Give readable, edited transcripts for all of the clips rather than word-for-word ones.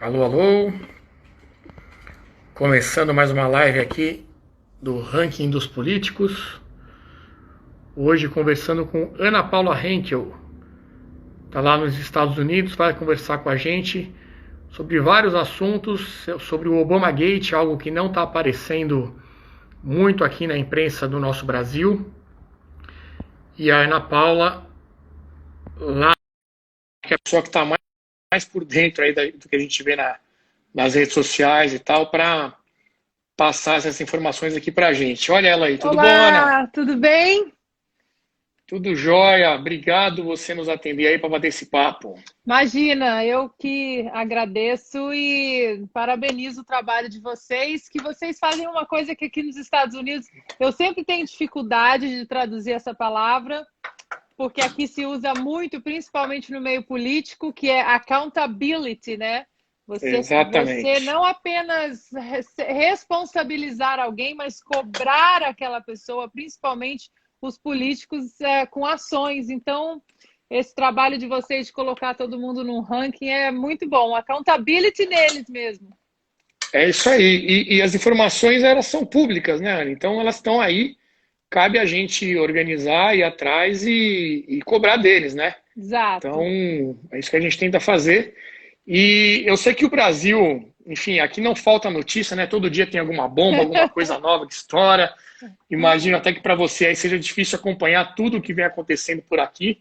Alô, alô. Começando mais uma live aqui do Ranking dos Políticos. Hoje conversando com Ana Paula Henkel. Está lá nos Estados Unidos, vai conversar com a gente sobre vários assuntos, sobre o Obamagate, algo que não está aparecendo muito aqui na imprensa do nosso Brasil. E a Ana Paula, lá, que é a pessoa que está mais por dentro aí do que a gente vê nas redes sociais e tal, para passar essas informações aqui para a gente. Olha ela aí, tudo bom, Ana? Olá, tudo bem? Tudo jóia, obrigado você nos atender aí para bater esse papo. Imagina, eu que agradeço e parabenizo o trabalho de vocês, que vocês fazem uma coisa que aqui nos Estados Unidos eu sempre tenho dificuldade de traduzir essa palavra, porque aqui se usa muito, principalmente no meio político, que é accountability, né? Você Exatamente. não apenas responsabilizar alguém, mas cobrar aquela pessoa, principalmente os políticos, com ações. Então, esse trabalho de vocês de colocar todo mundo num ranking é muito bom. Accountability neles mesmo. É isso aí. E as informações elas são públicas, né, Ana? Então elas estão aí. Cabe a gente organizar, ir atrás e cobrar deles, né? Então Exato. é isso que a gente tenta fazer. E eu sei que o Brasil, enfim, aqui não falta notícia, né? Todo dia tem alguma bomba, alguma coisa nova que estoura. Imagino até que para você aí seja difícil acompanhar tudo o que vem acontecendo por aqui.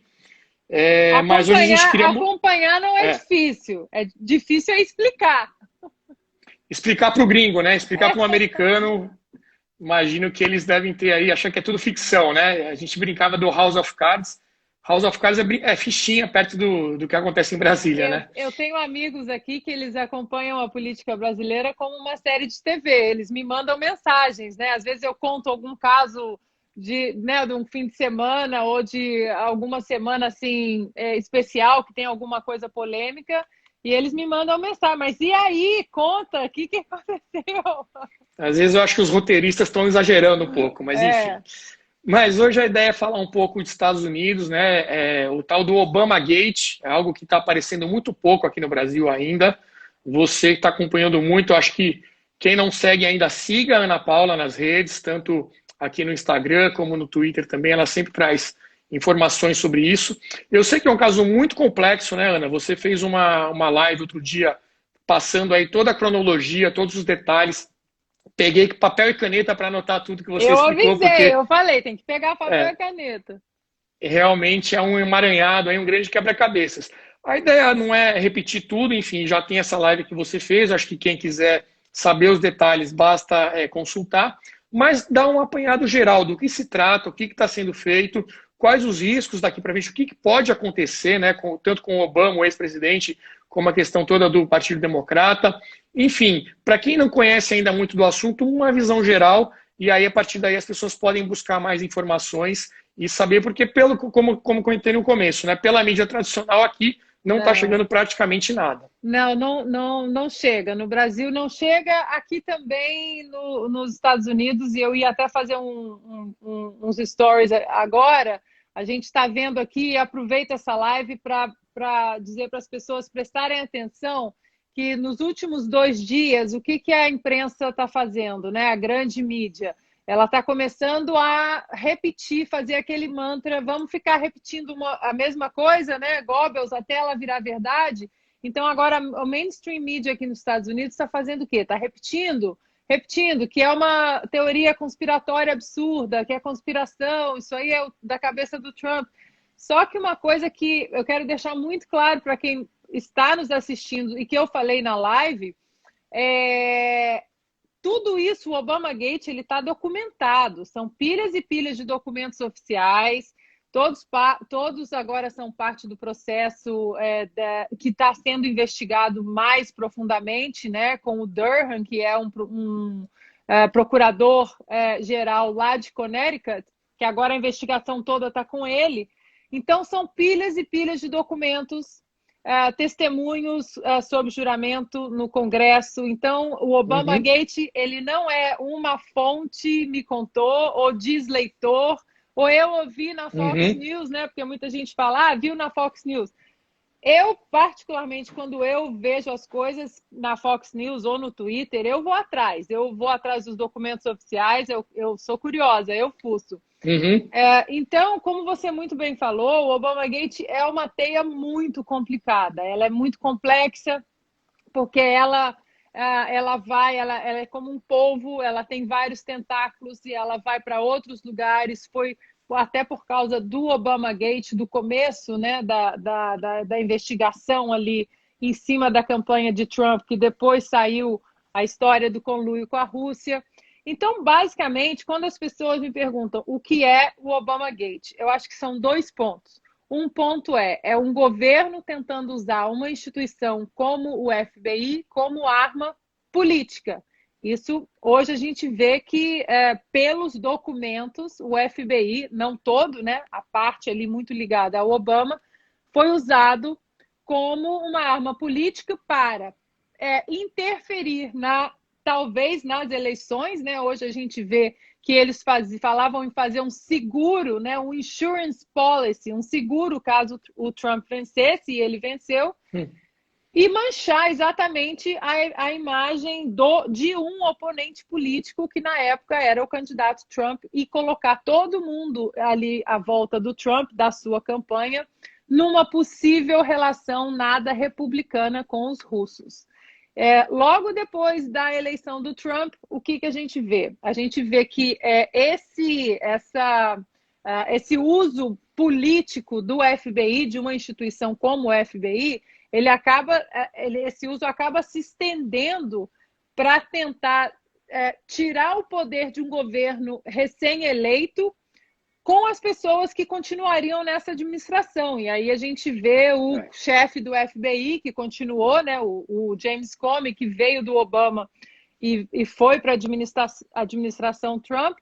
Mas hoje a gente queria Acompanhar não é é, difícil, é difícil é explicar. explicar para o gringo, né? Explicar para um americano. Imagino que eles devem ter aí, achando que é tudo ficção, né? A gente brincava do House of Cards. House of Cards é fichinha perto do que acontece em Brasília, né? Eu tenho amigos aqui que eles acompanham a política brasileira como uma série de TV. Eles me mandam mensagens, né? Às vezes eu conto algum caso de um fim de semana ou de alguma semana assim especial que tem alguma coisa polêmica e eles me mandam mensagem. Mas e aí? Conta, o que aconteceu? Às vezes eu acho que os roteiristas estão exagerando um pouco, mas enfim. É, Mas hoje a ideia é falar um pouco dos Estados Unidos, né? O tal do Obama Gate, é algo que está aparecendo muito pouco aqui no Brasil ainda. Você que está acompanhando muito, acho que quem não segue ainda, siga a Ana Paula nas redes, tanto aqui no Instagram como no Twitter também. Ela sempre traz informações sobre isso. Eu sei que é um caso muito complexo, né, Ana? Você fez uma live outro dia passando aí toda a cronologia, todos os detalhes. Peguei papel e caneta para anotar tudo que você eu explicou, avisei, porque eu falei, tem que pegar papel e é, caneta. realmente é um emaranhado, é um grande quebra-cabeças. A ideia não é repetir tudo, enfim, já tem essa live que você fez, acho que quem quiser saber os detalhes basta consultar, mas dá um apanhado geral do que se trata, o que está sendo feito, quais os riscos daqui para frente, o que pode acontecer, né, tanto com o Obama, o ex-presidente, como a questão toda do Partido Democrata. Enfim, para quem não conhece ainda muito do assunto, uma visão geral, e aí a partir daí as pessoas podem buscar mais informações e saber, porque como comentei no começo, né, pela mídia tradicional aqui não está chegando Não. praticamente nada. Não chega. No Brasil não chega, aqui também nos Estados Unidos, e eu ia até fazer uns stories agora. A gente está vendo aqui, e aproveita essa live para dizer para as pessoas prestarem atenção que nos últimos 2 dias, o que a imprensa está fazendo, né? A grande mídia. Ela está começando a repetir, fazer aquele mantra, vamos ficar repetindo a mesma coisa, né? Goebbels, até ela virar verdade. Então, agora, o mainstream media aqui nos Estados Unidos está fazendo o quê? Está repetindo, que é uma teoria conspiratória absurda, que é conspiração, isso aí é da cabeça do Trump. Só que uma coisa que eu quero deixar muito claro para quem está nos assistindo e que eu falei na live, é, tudo isso, o Obama Gate, ele está documentado. São pilhas e pilhas de documentos oficiais. Todos agora são parte do processo que está sendo investigado mais profundamente, né, com o Durham, que é um procurador geral lá de Connecticut, que agora a investigação toda está com ele. Então, são pilhas e pilhas de documentos, testemunhos sob juramento no Congresso. Então, o Obama Uhum, Gate, ele não é uma fonte me contou ou diz leitor ou eu ouvi na Fox uhum. News, né? Porque muita gente fala, viu na Fox News. Eu, particularmente, quando eu vejo as coisas na Fox News ou no Twitter, eu vou atrás. Eu vou atrás dos documentos oficiais, eu sou curiosa, eu fuço. Uhum. Então, como você muito bem falou, o Obamagate é uma teia muito complicada. Ela é muito complexa, porque ela é como um polvo, ela tem vários tentáculos e ela vai para outros lugares. Foi até por causa do Obamagate, do começo, né, da investigação ali em cima da campanha de Trump, que depois saiu a história do conluio com a Rússia. Então, basicamente, quando as pessoas me perguntam o que é o Obamagate, eu acho que são dois pontos. Um ponto é um governo tentando usar uma instituição como o FBI como arma política. Isso, hoje a gente vê que, pelos documentos, o FBI, não todo, né, a parte ali muito ligada ao Obama, foi usado como uma arma política para interferir talvez nas eleições, né? Hoje a gente vê que eles falavam em fazer um seguro, né? Um insurance policy, um seguro caso o Trump vencesse, e ele venceu, e manchar exatamente a imagem de um oponente político que na época era o candidato Trump, e colocar todo mundo ali à volta do Trump, da sua campanha, numa possível relação nada republicana com os russos. Logo depois da eleição do Trump, o que a gente vê? A gente vê que esse uso político do FBI, de uma instituição como o FBI, esse uso acaba se estendendo para tentar tirar o poder de um governo recém-eleito com as pessoas que continuariam nessa administração. E aí a gente vê o chefe do FBI, que continuou, né, o James Comey, que veio do Obama e foi para a administração Trump.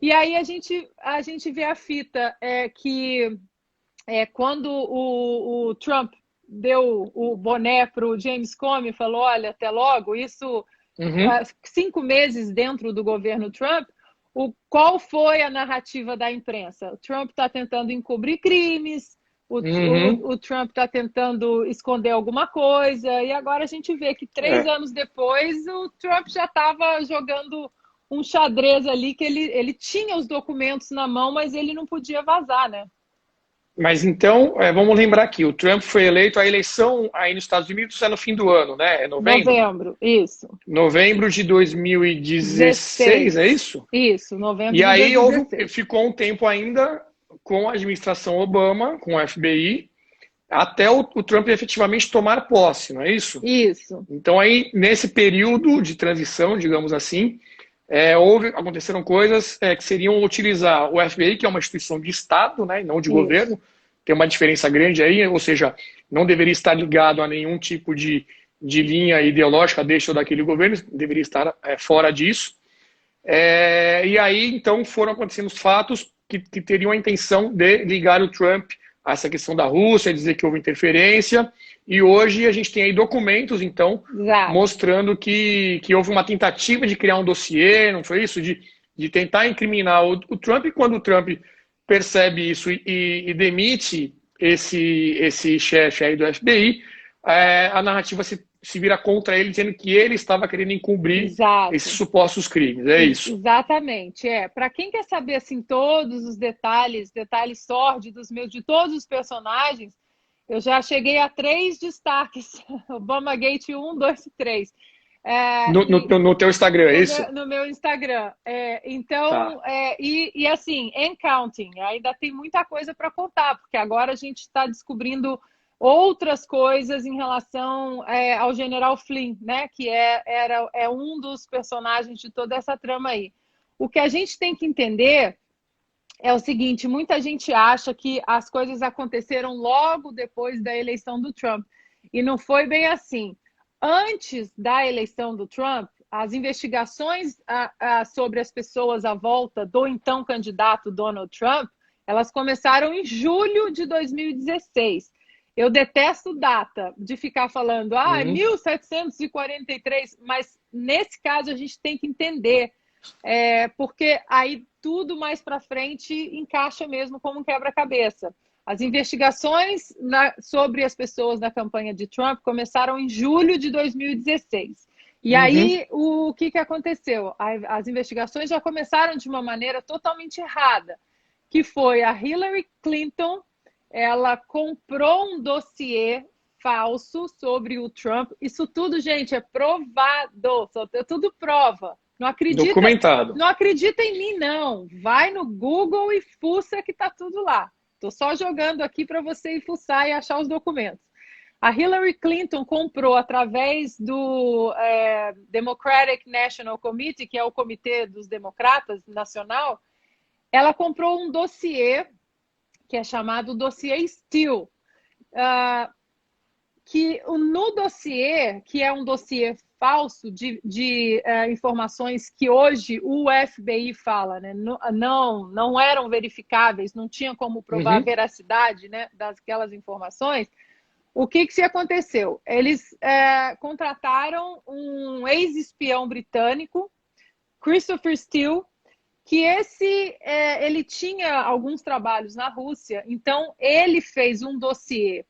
E aí a gente vê a fita que quando o Trump deu o boné para o James Comey, falou, olha, até logo, isso 5 meses dentro do governo Trump. Qual foi a narrativa da imprensa? O Trump está tentando encobrir crimes, o Trump está tentando esconder alguma coisa, e agora a gente vê que 3 anos depois o Trump já estava jogando um xadrez ali, que ele tinha os documentos na mão, mas ele não podia vazar, né? Mas então, vamos lembrar aqui, o Trump foi eleito, a eleição aí nos Estados Unidos é no fim do ano, né? É novembro? Novembro, isso. Novembro de 2016, é isso? Isso, novembro de 2016. E aí ficou um tempo ainda com a administração Obama, com o FBI, até o Trump efetivamente tomar posse, não é isso? Isso. Então aí, nesse período de transição, digamos assim, aconteceram coisas que seriam utilizar o FBI, que é uma instituição de Estado, né, e não de governo, tem uma diferença grande aí, ou seja, não deveria estar ligado a nenhum tipo de linha ideológica deste ou daquele governo, deveria estar fora disso. E aí, então, foram acontecendo os fatos que teriam a intenção de ligar o Trump a essa questão da Rússia, dizer que houve interferência. E hoje a gente tem aí documentos, então, mostrando que houve uma tentativa de criar um dossiê, não foi isso? De tentar incriminar o Trump, e quando o Trump percebe isso e demite esse chefe aí do FBI, a narrativa se vira contra ele, dizendo que ele estava querendo encobrir esses supostos crimes. É isso. Exatamente. Para quem quer saber assim, todos os detalhes sórdidos de todos os personagens, eu já cheguei a 3 destaques. Obamagate 1, 2 e 3. No teu Instagram, é isso? No meu Instagram. Então, e assim, and counting, ainda tem muita coisa para contar, porque agora a gente está descobrindo outras coisas em relação ao General Flynn, né? Que é um dos personagens de toda essa trama aí. O que a gente tem que entender é o seguinte: muita gente acha que as coisas aconteceram logo depois da eleição do Trump, e não foi bem assim. Antes da eleição do Trump, as investigações sobre as pessoas à volta do então candidato Donald Trump, elas começaram em julho de 2016. Eu detesto data de ficar falando, 1743, mas nesse caso a gente tem que entender, porque aí tudo mais para frente encaixa mesmo como um quebra-cabeça. As investigações sobre as pessoas da campanha de Trump começaram em julho de 2016. E aí, o que aconteceu? As investigações já começaram de uma maneira totalmente errada, que foi a Hillary Clinton, ela comprou um dossiê falso sobre o Trump. Isso tudo, gente, é provado, é tudo prova. Não acredita, documentado. não acredita em mim, não. Vai no Google e fuça que tá tudo lá. Estou só jogando aqui para você ir fuçar e achar os documentos. A Hillary Clinton comprou através do Democratic National Committee, que é o comitê dos democratas nacional, ela comprou um dossiê que é chamado dossiê Steele, que no dossiê, que é um dossiê falso de informações que hoje o FBI fala, né? Não eram verificáveis, não tinha como provar a veracidade, né, daquelas informações. O que aconteceu? Eles contrataram um ex-espião britânico, Christopher Steele, que ele tinha alguns trabalhos na Rússia, então ele fez um dossiê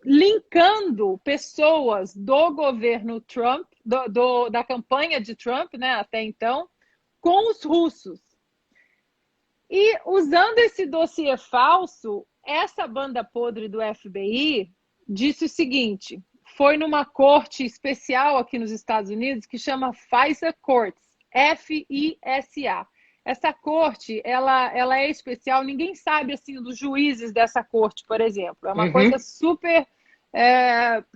linkando pessoas do governo Trump, da campanha de Trump, né, até então, com os russos. E usando esse dossiê falso, essa banda podre do FBI disse o seguinte: foi numa corte especial aqui nos Estados Unidos que chama FISA Courts, FISA. Essa corte, ela é especial, ninguém sabe assim dos juízes dessa corte, por exemplo. É uma coisa super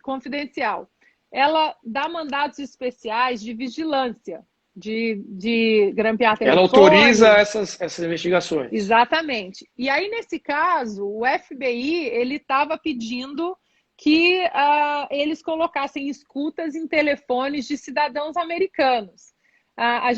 confidencial. Ela dá mandatos especiais de vigilância, de grampear telefone. Ela autoriza essas investigações. Exatamente. E aí, nesse caso, o FBI ele estava pedindo que eles colocassem escutas em telefones de cidadãos americanos. A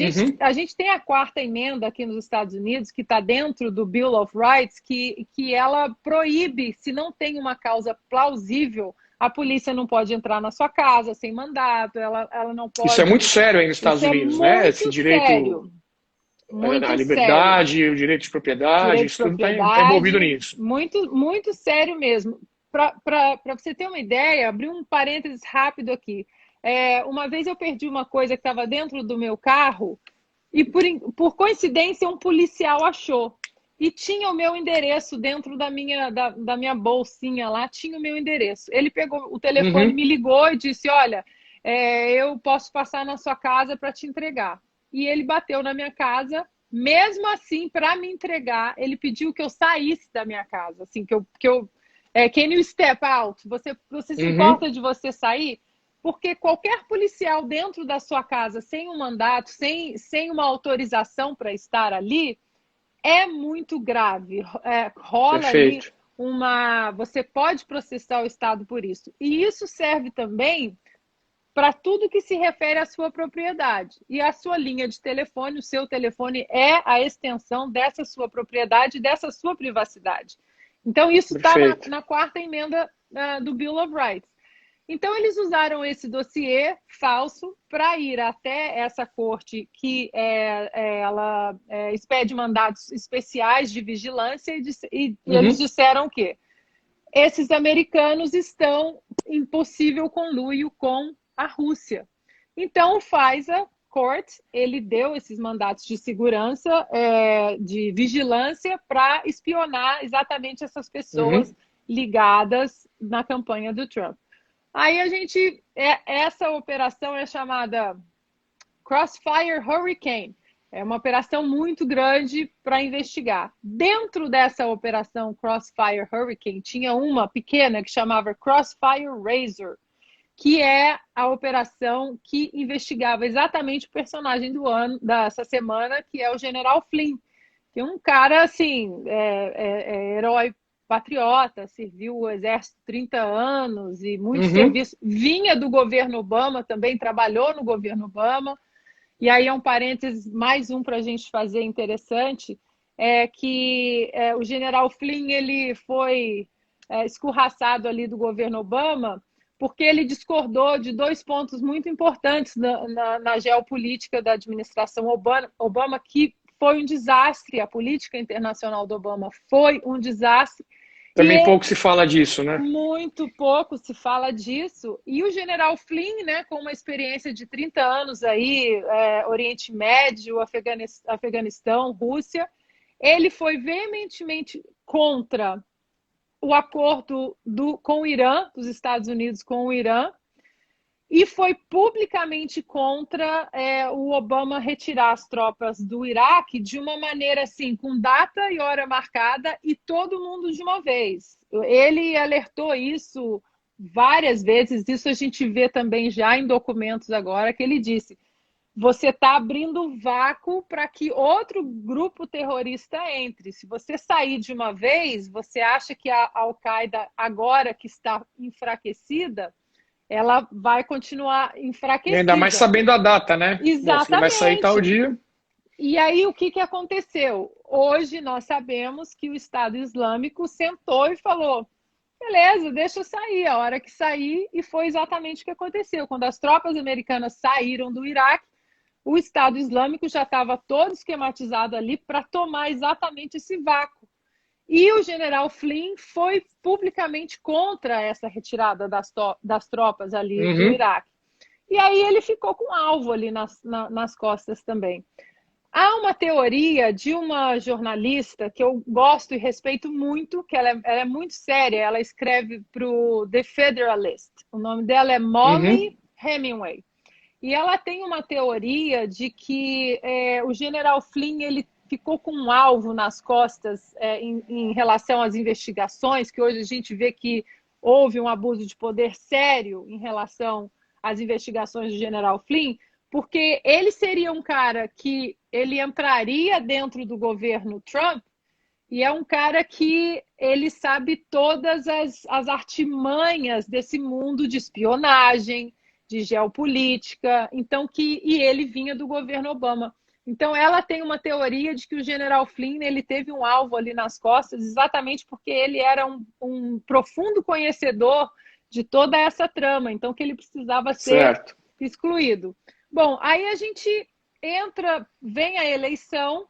gente tem a quarta emenda aqui nos Estados Unidos, que está dentro do Bill of Rights, que ela proíbe, se não tem uma causa plausível, a polícia não pode entrar na sua casa sem mandato, ela não pode... Isso é muito sério aí nos Estados Unidos, né? Esse direito à liberdade, o direito de propriedade, isso tudo está envolvido nisso. Muito, muito sério mesmo. Para você ter uma ideia, abrir um parênteses rápido aqui. Uma vez eu perdi uma coisa que estava dentro do meu carro e, por coincidência, um policial achou. E tinha o meu endereço dentro da minha bolsinha lá, tinha o meu endereço. Ele pegou o telefone, me ligou e disse, olha, eu posso passar na sua casa para te entregar. E ele bateu na minha casa, mesmo assim, para me entregar, ele pediu que eu saísse da minha casa, assim, can you step out? Você se importa de você sair? Porque qualquer policial dentro da sua casa, sem um mandato, sem uma autorização para estar ali, é muito grave. Rola Perfeito. ali você pode processar o Estado por isso. E isso serve também para tudo que se refere à sua propriedade. E a sua linha de telefone, o seu telefone é a extensão dessa sua propriedade, dessa sua privacidade. Então, isso está na quarta emenda do Bill of Rights. Então, eles usaram esse dossiê falso para ir até essa corte que ela expede mandatos especiais de vigilância e eles disseram que esses americanos estão em possível conluio com a Rússia. Então, o FISA Court, ele deu esses mandatos de segurança, de vigilância, para espionar exatamente essas pessoas ligadas na campanha do Trump. Aí essa operação é chamada Crossfire Hurricane. É uma operação muito grande para investigar. Dentro dessa operação Crossfire Hurricane, tinha uma pequena que chamava Crossfire Razor, que é a operação que investigava exatamente o personagem do ano, dessa semana, que é o General Flynn, que é um cara, assim, herói patriota, serviu o exército 30 anos e muito serviço. Vinha do governo Obama, também trabalhou no governo Obama. E aí é um parênteses, mais um para a gente fazer interessante, que o General Flynn ele foi escorraçado ali do governo Obama porque ele discordou de dois pontos muito importantes na geopolítica da administração Obama, que foi um desastre. A política internacional do Obama foi um desastre. Também pouco se fala disso, né? Muito pouco se fala disso. E o general Flynn, né, com uma experiência de 30 anos aí, Oriente Médio, Afeganistão, Rússia, ele foi veementemente contra o acordo com o Irã, dos Estados Unidos com o Irã, e foi publicamente contra o Obama retirar as tropas do Iraque de uma maneira assim, com data e hora marcada e todo mundo de uma vez. Ele alertou isso várias vezes, isso a gente vê também já em documentos agora, que ele disse: você está abrindo vácuo para que outro grupo terrorista entre. Se você sair de uma vez, você acha que a Al-Qaeda, agora que está enfraquecida, ela vai continuar enfraquecida. E ainda mais sabendo a data, né? Exatamente. Ele vai sair tal dia. E aí, o que aconteceu? Hoje nós sabemos que o Estado Islâmico sentou e falou: beleza, deixa eu sair. A hora que sair, e foi exatamente o que aconteceu. Quando as tropas americanas saíram do Iraque, o Estado Islâmico já estava todo esquematizado ali para tomar exatamente esse vácuo. E o general Flynn foi publicamente contra essa retirada das tropas ali do Iraque. E aí ele ficou com alvo ali nas costas também. Há uma teoria de uma jornalista que eu gosto e respeito muito, que ela é muito séria, ela escreve para o The Federalist. O nome dela é Molly Hemingway. E ela tem uma teoria de que o general Flynn ele ficou com um alvo nas costas em relação às investigações, que hoje a gente vê que houve um abuso de poder sério em relação às investigações do general Flynn, porque ele seria um cara que ele entraria dentro do governo Trump e é um cara que ele sabe todas as artimanhas desse mundo de espionagem, de geopolítica, e ele vinha do governo Obama. Então, ela tem uma teoria de que o general Flynn ele teve um alvo ali nas costas exatamente porque ele era um profundo conhecedor de toda essa trama, então que ele precisava ser excluído. Bom, aí a gente vem a eleição.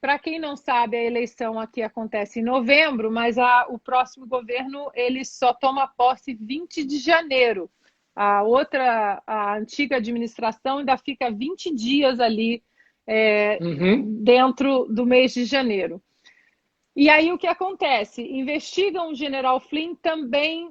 Para quem não sabe, a eleição aqui acontece em novembro, mas o próximo governo ele só toma posse 20 de janeiro. A antiga administração ainda fica 20 dias ali dentro do mês de janeiro. E aí o que acontece? Investigam o general Flynn também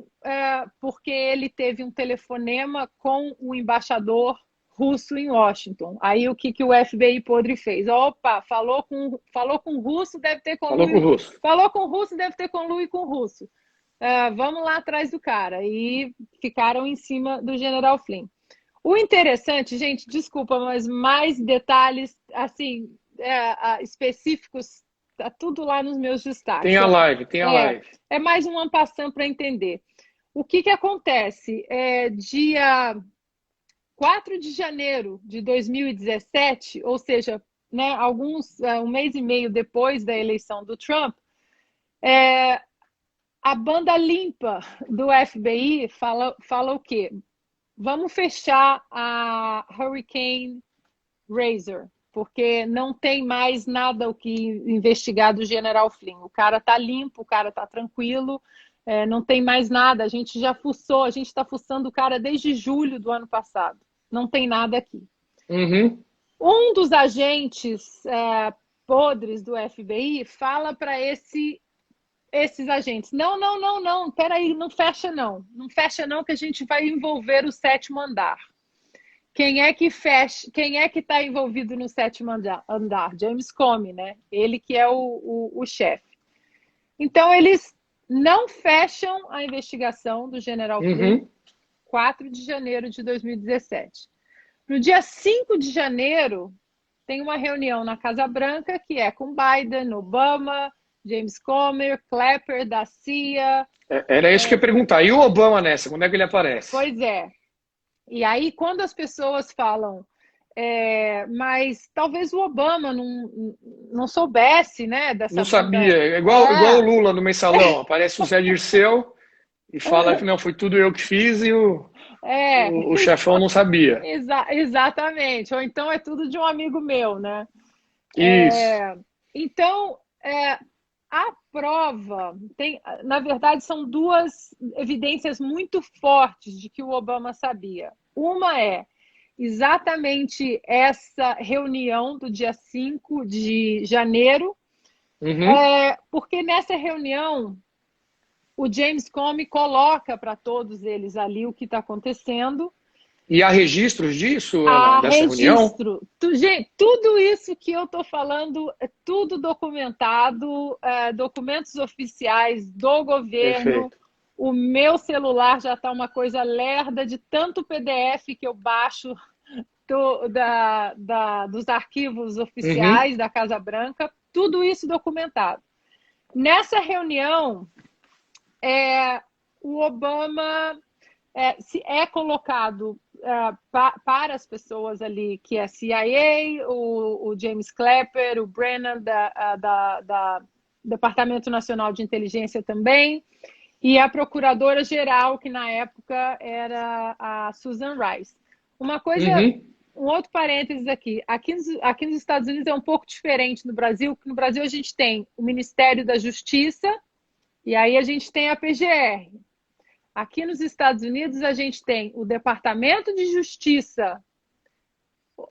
porque ele teve um telefonema com o embaixador russo em Washington. Aí o que o FBI podre fez? Opa, falou com o russo, deve ter com falou com o russo. Falou com o russo, deve ter com o e com o russo. Vamos lá atrás do cara. E ficaram em cima do general Flynn. O interessante, gente, desculpa, mas mais detalhes assim específicos, tá tudo lá nos meus destaques. Tem a live. É mais um en passant para entender. O que acontece? Dia 4 de janeiro de 2017, ou seja, né, um mês e meio depois da eleição do Trump, a banda limpa do FBI fala o quê? Vamos fechar a Hurricane Razor, porque não tem mais nada o que investigar do general Flynn. O cara tá limpo, o cara tá tranquilo, não tem mais nada. A gente já fuçou, a gente está fuçando o cara desde julho do ano passado. Não tem nada aqui. Um dos agentes podres do FBI fala para esses agentes: não, peraí, não fecha não, que a gente vai envolver o 7º andar. Quem é que está envolvido no 7º andar? James Comey, né? Ele que é o chefe. Então, eles não fecham a investigação do general Flynn, 4 de janeiro de 2017. No dia 5 de janeiro, tem uma reunião na Casa Branca, que é com Biden, Obama, James Comey, Clapper, da CIA. Era isso que eu ia perguntar. E o Obama nessa? Quando é que ele aparece? Pois é. E aí, quando as pessoas falam, mas talvez o Obama não soubesse, né? Não sabia. Igual o Lula no Mensalão. Aparece o Zé Dirceu e fala que não, foi tudo eu que fiz e o chefão não sabia. Exatamente. Ou então é tudo de um amigo meu, né? Isso. Então, prova, na verdade, são duas evidências muito fortes de que o Obama sabia. Uma é exatamente essa reunião do dia 5 de janeiro, porque nessa reunião o James Comey coloca para todos eles ali o que está acontecendo. E há registros disso, Há dessa registro. reunião? Gente, tudo isso que eu estou falando é tudo documentado, documentos oficiais do governo. Perfeito. O meu celular já está uma coisa lerda de tanto PDF que eu baixo dos arquivos oficiais da Casa Branca, tudo isso documentado. Nessa reunião, o Obama é colocado para as pessoas ali, que é a CIA, o James Clapper, o Brennan, da Departamento Nacional de Inteligência também, e a procuradora-geral, que na época era a Susan Rice. Uma coisa, um outro parênteses aqui. Aqui nos Estados Unidos é um pouco diferente do Brasil, porque no Brasil a gente tem o Ministério da Justiça e aí a gente tem a PGR. Aqui nos Estados Unidos a gente tem o Departamento de Justiça,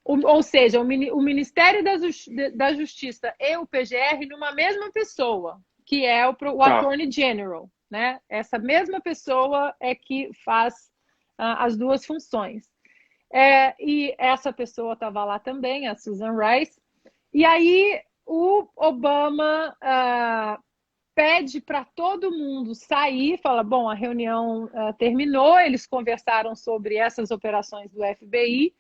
ou seja, o Ministério da Justiça e o PGR numa mesma pessoa, que é o Attorney General, né? Essa mesma pessoa é que faz as duas funções. E essa pessoa estava lá também, a Susan Rice. E aí o Obama pede para todo mundo sair, fala, bom, a reunião terminou, eles conversaram sobre essas operações do FBI,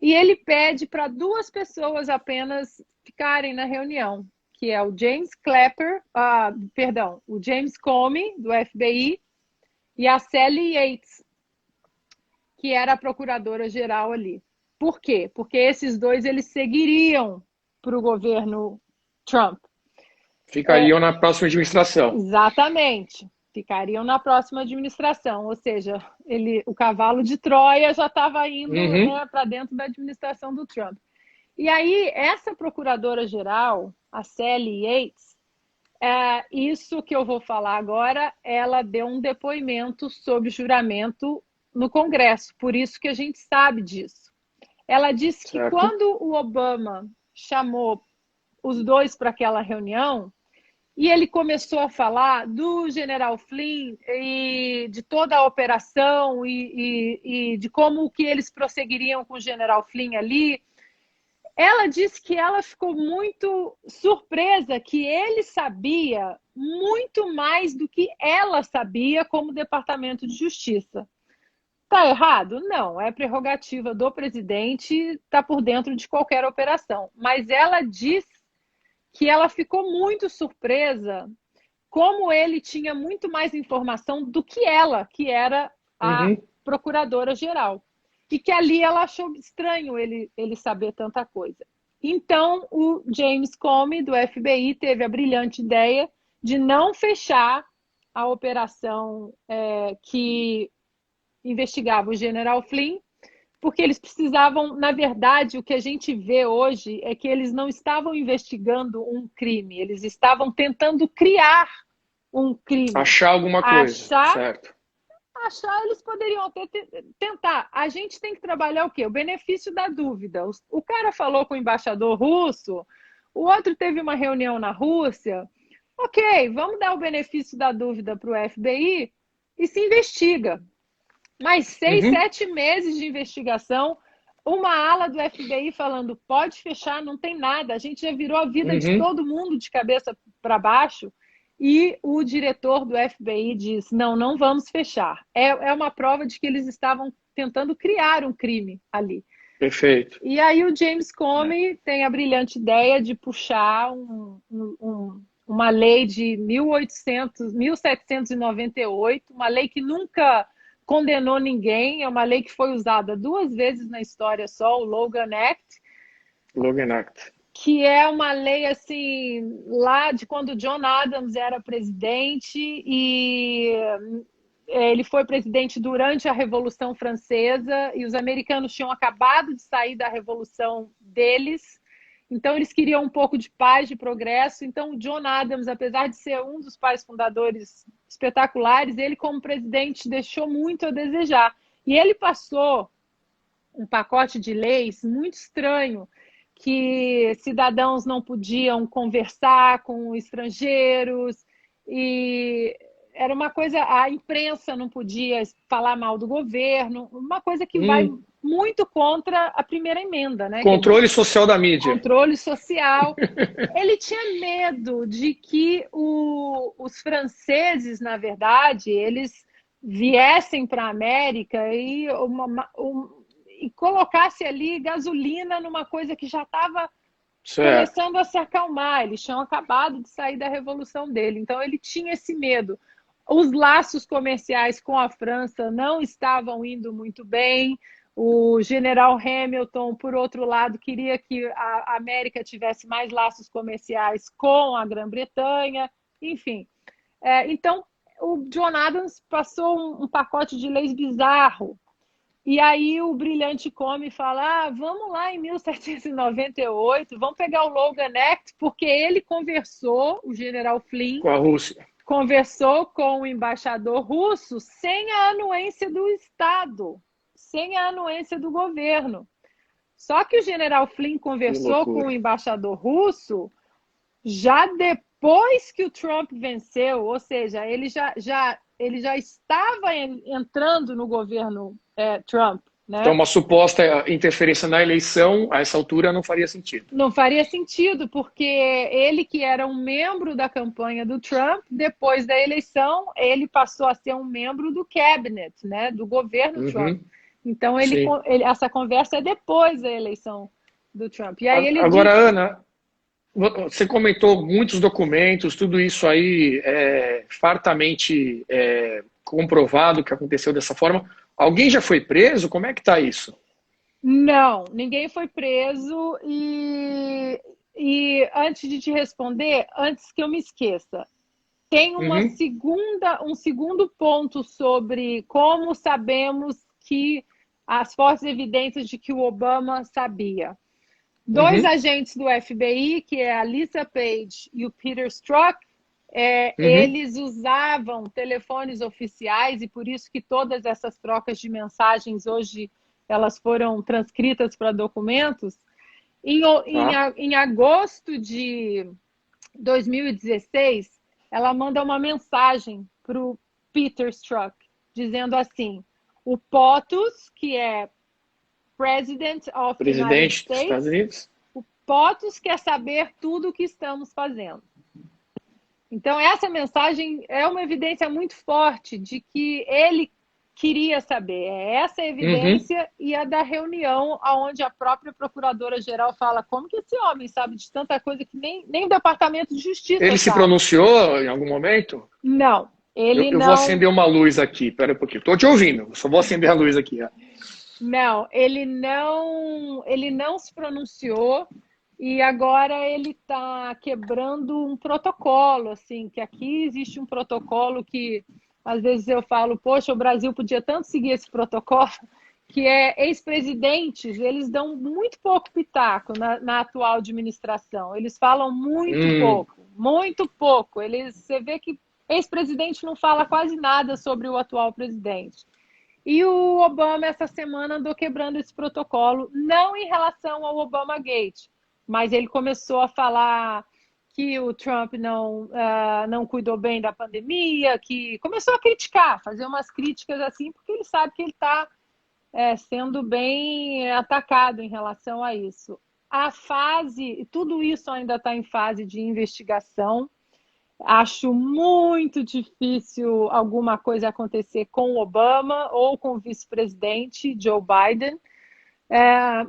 e ele pede para duas pessoas apenas ficarem na reunião, que é o James Clapper, o James Comey, do FBI, e a Sally Yates, que era a procuradora-geral ali. Por quê? Porque esses dois eles seguiriam para o governo Trump. Ficariam na próxima administração. Exatamente. Ficariam na próxima administração. Ou seja, o cavalo de Troia já estava indo para dentro da administração do Trump. E aí, essa procuradora-geral, a Sally Yates, isso que eu vou falar agora, ela deu um depoimento sob juramento no Congresso. Por isso que a gente sabe disso. Ela disse que quando o Obama chamou os dois para aquela reunião, e ele começou a falar do General Flynn e de toda a operação e de como que eles prosseguiriam com o General Flynn ali. Ela disse que ela ficou muito surpresa que ele sabia muito mais do que ela sabia como Departamento de Justiça. Está errado? Não, é prerrogativa do presidente estar por dentro de qualquer operação. Mas ela disse que ela ficou muito surpresa como ele tinha muito mais informação do que ela, que era a procuradora-geral. E que ali ela achou estranho ele saber tanta coisa. Então, o James Comey, do FBI, teve a brilhante ideia de não fechar a operação que investigava o General Flynn, porque eles precisavam, na verdade, o que a gente vê hoje é que eles não estavam investigando um crime, eles estavam tentando criar um crime. Achar alguma coisa, certo. Achar, eles poderiam até tentar. A gente tem que trabalhar o quê? O benefício da dúvida. O cara falou com o embaixador russo, o outro teve uma reunião na Rússia. Ok, vamos dar o benefício da dúvida para o FBI e se investiga. Mais 6, 7 meses de investigação, uma ala do FBI falando, pode fechar, não tem nada. A gente já virou a vida de todo mundo de cabeça para baixo. E o diretor do FBI diz, não vamos fechar. É uma prova de que eles estavam tentando criar um crime ali. Perfeito. E aí o James Comey tem a brilhante ideia de puxar uma lei de 1798, uma lei que nunca condenou ninguém, é uma lei que foi usada 2 vezes na história só, o Logan Act. Logan Act. Que é uma lei, assim, lá de quando John Adams era presidente e ele foi presidente durante a Revolução Francesa e os americanos tinham acabado de sair da Revolução deles Então, eles queriam um pouco de paz, de progresso. Então, o John Adams, apesar de ser um dos pais fundadores espetaculares, ele, como presidente, deixou muito a desejar. E ele passou um pacote de leis muito estranho, que cidadãos não podiam conversar com estrangeiros, e era uma coisa, a imprensa não podia falar mal do governo, uma coisa que vai muito contra a primeira emenda, né? Controle social da mídia. Controle social. Ele tinha medo de que os franceses, na verdade, eles viessem para a América e colocasse ali gasolina numa coisa que já estava começando a se acalmar. Eles tinham acabado de sair da revolução dele. Então, ele tinha esse medo. Os laços comerciais com a França não estavam indo muito bem. O general Hamilton, por outro lado, queria que a América tivesse mais laços comerciais com a Grã-Bretanha. Enfim. Então, o John Adams passou um pacote de leis bizarro. E aí o Brilhante Come fala, vamos lá em 1798, vamos pegar o Logan Act, porque ele conversou, o general Flynn, com a Rússia, conversou com o embaixador russo sem a anuência do Estado, sem a anuência do governo. Só que o general Flynn conversou com o embaixador russo já depois que o Trump venceu, ou seja, ele já estava entrando no governo Trump. Né? Então, uma suposta interferência na eleição, a essa altura, não faria sentido. Não faria sentido, porque ele, que era um membro da campanha do Trump, depois da eleição, ele passou a ser um membro do cabinet, né? Do governo Trump. Então, essa conversa é depois da eleição do Trump. E aí ele Agora, Ana, você comentou muitos documentos, tudo isso aí é fartamente comprovado que aconteceu dessa forma. Alguém já foi preso? Como é que está isso? Não, ninguém foi preso. E antes de te responder, antes que eu me esqueça, tem um segundo ponto sobre como sabemos que as fortes evidências de que o Obama sabia. Dois agentes do FBI, que é a Lisa Page e o Peter Strzok, eles usavam telefones oficiais, e por isso que todas essas trocas de mensagens hoje elas foram transcritas para documentos. Em agosto de 2016, ela manda uma mensagem para o Peter Strzok, dizendo assim, o POTUS, que é Presidente dos Estados Unidos, o POTUS quer saber tudo o que estamos fazendo. Então, essa mensagem é uma evidência muito forte de que ele queria saber. É essa evidência e a da reunião onde a própria procuradora-geral fala como que esse homem sabe de tanta coisa que nem o Departamento de Justiça Ele sabe. Se pronunciou em algum momento? Não. Eu vou acender uma luz aqui. Espera um pouquinho. Estou te ouvindo. Só vou acender a luz aqui. Não, ele não se pronunciou. E agora ele está quebrando um protocolo, assim, que aqui existe um protocolo que, às vezes eu falo, poxa, o Brasil podia tanto seguir esse protocolo, que ex-presidentes, eles dão muito pouco pitaco na atual administração. Eles falam muito pouco. Você vê que ex-presidente não fala quase nada sobre o atual presidente. E o Obama, essa semana, andou quebrando esse protocolo, não em relação ao Obama Gate, mas ele começou a falar que o Trump não cuidou bem da pandemia, que começou a criticar, fazer umas críticas assim, porque ele sabe que ele está sendo bem atacado em relação a isso. Tudo isso ainda está em fase de investigação. Acho muito difícil alguma coisa acontecer com o Obama ou com o vice-presidente Joe Biden.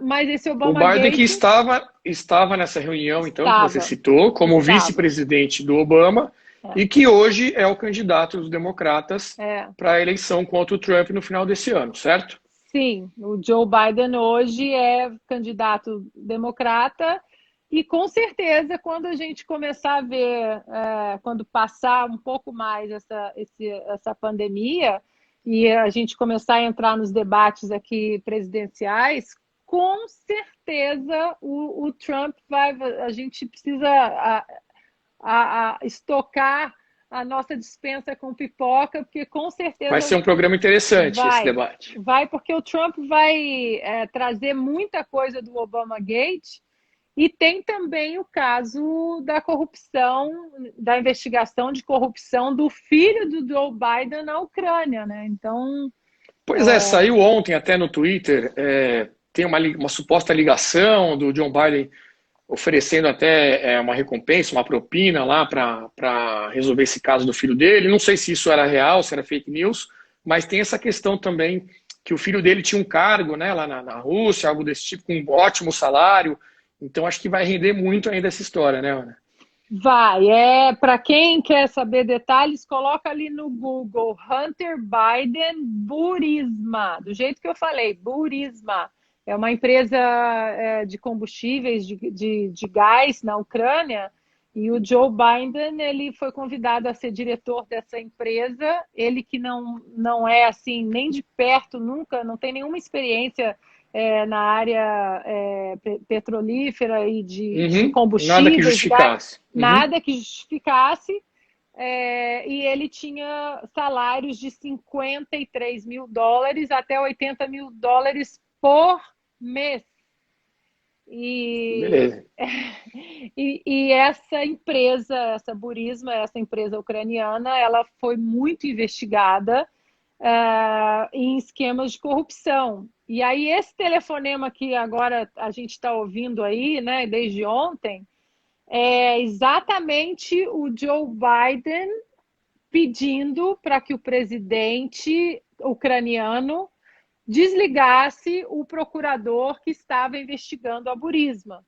Mas esse Obama o Biden Gate... que estava nessa reunião, então, que você citou, como vice-presidente do Obama, e que hoje é o candidato dos democratas para a eleição contra o Trump no final desse ano, certo? Sim, o Joe Biden hoje é candidato democrata, e com certeza quando a gente começar a ver, quando passar um pouco mais essa pandemia, e a gente começar a entrar nos debates aqui presidenciais, com certeza o Trump vai. A gente precisa estocar a nossa despensa com pipoca, porque com Vai certeza ser um programa interessante esse vai, debate. vai, porque o Trump vai trazer muita coisa do Obama Gate. E tem também o caso da corrupção, da investigação de corrupção do filho do Joe Biden na Ucrânia, né? Então, Pois é, saiu ontem até no Twitter, tem uma suposta ligação do John Biden oferecendo até uma recompensa, uma propina lá para resolver esse caso do filho dele. Não sei se isso era real, se era fake news, mas tem essa questão também que o filho dele tinha um cargo, né, lá na Rússia, algo desse tipo, com um ótimo salário. Então acho que vai render muito ainda essa história, né, Ana? vai. Para quem quer saber detalhes, coloca ali no Google Hunter Biden Burisma, do jeito que eu falei, Burisma. É uma empresa de combustíveis, de gás na Ucrânia, e o Joe Biden ele foi convidado a ser diretor dessa empresa. Ele que não é assim nem de perto, nunca, não tem nenhuma experiência na área petrolífera e de Nada que combustíveis, de gás, justificasse. nada que justificasse. E ele tinha salários de $53 mil até $80 mil por mês. Beleza. E essa empresa, essa Burisma, essa empresa ucraniana, ela foi muito investigada em esquemas de corrupção. E aí esse telefonema que agora a gente está ouvindo aí, né, desde ontem, é exatamente o Joe Biden pedindo para que o presidente ucraniano desligasse o procurador que estava investigando a Burisma.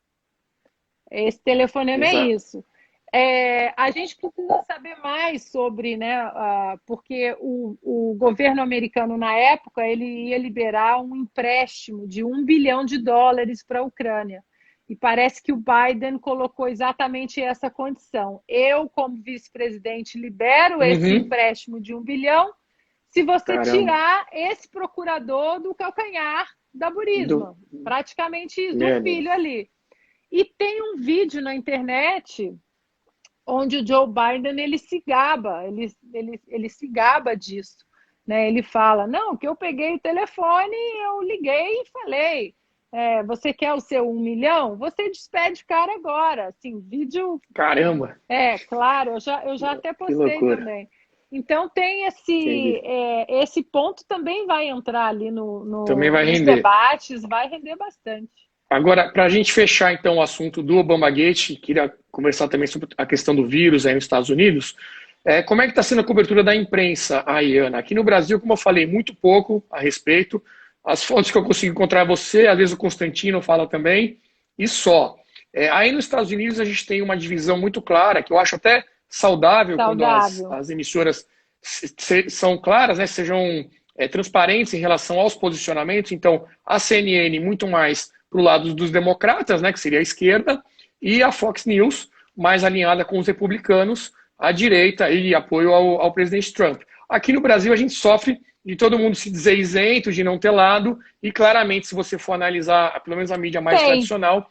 Esse telefonema é Exato. isso. A gente precisa saber mais sobre, né, porque o governo americano, na época, ele ia liberar um empréstimo de $1 bilhão para a Ucrânia. E parece que o Biden colocou exatamente essa condição. Eu, como vice-presidente, libero esse empréstimo de $1 bilhão se você tirar esse procurador do calcanhar da Burisma. Praticamente isso, do filho ali. E tem um vídeo na internet onde o Joe Biden ele se gaba disso, né? Ele fala, não, que eu peguei o telefone, eu liguei e falei, você quer o seu 1 milhão? Você despede o cara agora. Assim, vídeo... Caramba! Claro, eu já até postei também. Então tem esse ponto também vai entrar ali também vai nos render. debates, vai render bastante. Agora, para a gente fechar então o assunto do Obamagate, queria conversar também sobre a questão do vírus aí nos Estados Unidos. Como é que está sendo a cobertura da imprensa aí, Ana? Aqui no Brasil, como eu falei, muito pouco a respeito. As fontes que eu consigo encontrar você, às vezes o Constantino fala também, e só. Aí nos Estados Unidos a gente tem uma divisão muito clara, que eu acho até saudável. Quando as emissoras são claras, né, sejam transparentes em relação aos posicionamentos. Então, a CNN muito mais para o lado dos democratas, né, que seria a esquerda, e a Fox News mais alinhada com os republicanos, à direita, e apoio ao presidente Trump. Aqui no Brasil a gente sofre de todo mundo se dizer isento, de não ter lado, e claramente, se você for analisar, pelo menos a mídia mais tradicional,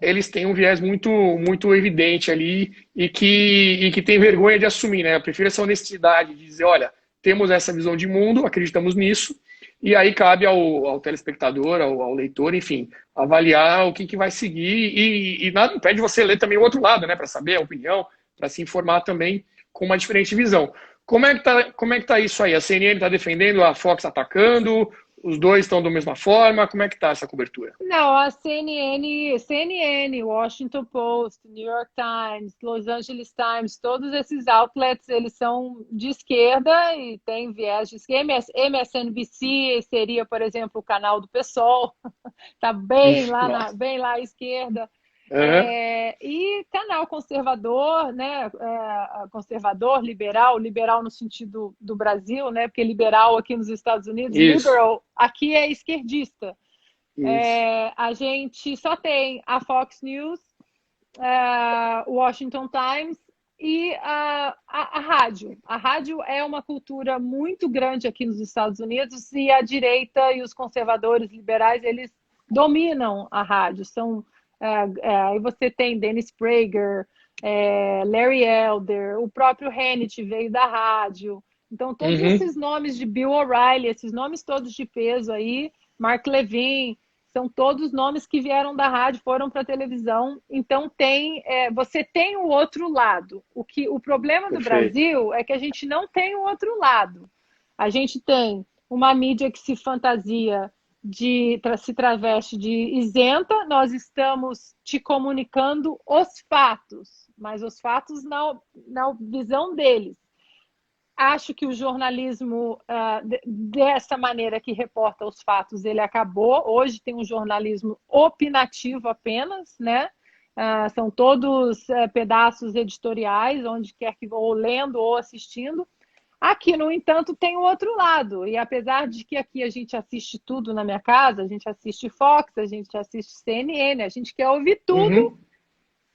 eles têm um viés muito, muito evidente ali e que tem vergonha de assumir, né? Eu prefiro essa honestidade de dizer, olha, temos essa visão de mundo, acreditamos nisso, e aí cabe ao telespectador, ao leitor, enfim, avaliar o que vai seguir e nada impede você ler também o outro lado, né? Para saber a opinião, para se informar também com uma diferente visão. Como é que tá isso aí? A CNN está defendendo, a Fox atacando, os dois estão da mesma forma? Como é que está essa cobertura? Não, a CNN, Washington Post, New York Times, Los Angeles Times, todos esses outlets, eles são de esquerda e tem viés de esquerda. MSNBC seria, por exemplo, o canal do PSOL, está bem lá à esquerda. E canal conservador, né? Conservador, liberal no sentido do Brasil, né? Porque liberal aqui nos Estados Unidos, liberal aqui é esquerdista. A gente só tem a Fox News, o Washington Times e a rádio. A rádio é uma cultura muito grande aqui nos Estados Unidos e a direita e os conservadores liberais, eles dominam a rádio. Aí você tem Dennis Prager, Larry Elder, o próprio Hannity veio da rádio. Então, todos esses nomes de Bill O'Reilly, esses nomes todos de peso aí, Mark Levin, são todos nomes que vieram da rádio, foram para a televisão. Então, você tem o outro lado. O problema do Brasil é que a gente não tem o outro lado. A gente tem uma mídia que se fantasia, se traveste de isenta. Nós estamos te comunicando os fatos, mas os fatos na visão deles. Acho que o jornalismo, dessa maneira que reporta os fatos, ele acabou. Hoje tem um jornalismo opinativo apenas, né? São todos pedaços editoriais, onde quer que ou lendo ou assistindo. Aqui, no entanto, tem o outro lado. E apesar de que aqui a gente assiste tudo na minha casa, a gente assiste Fox, a gente assiste CNN, a gente quer ouvir tudo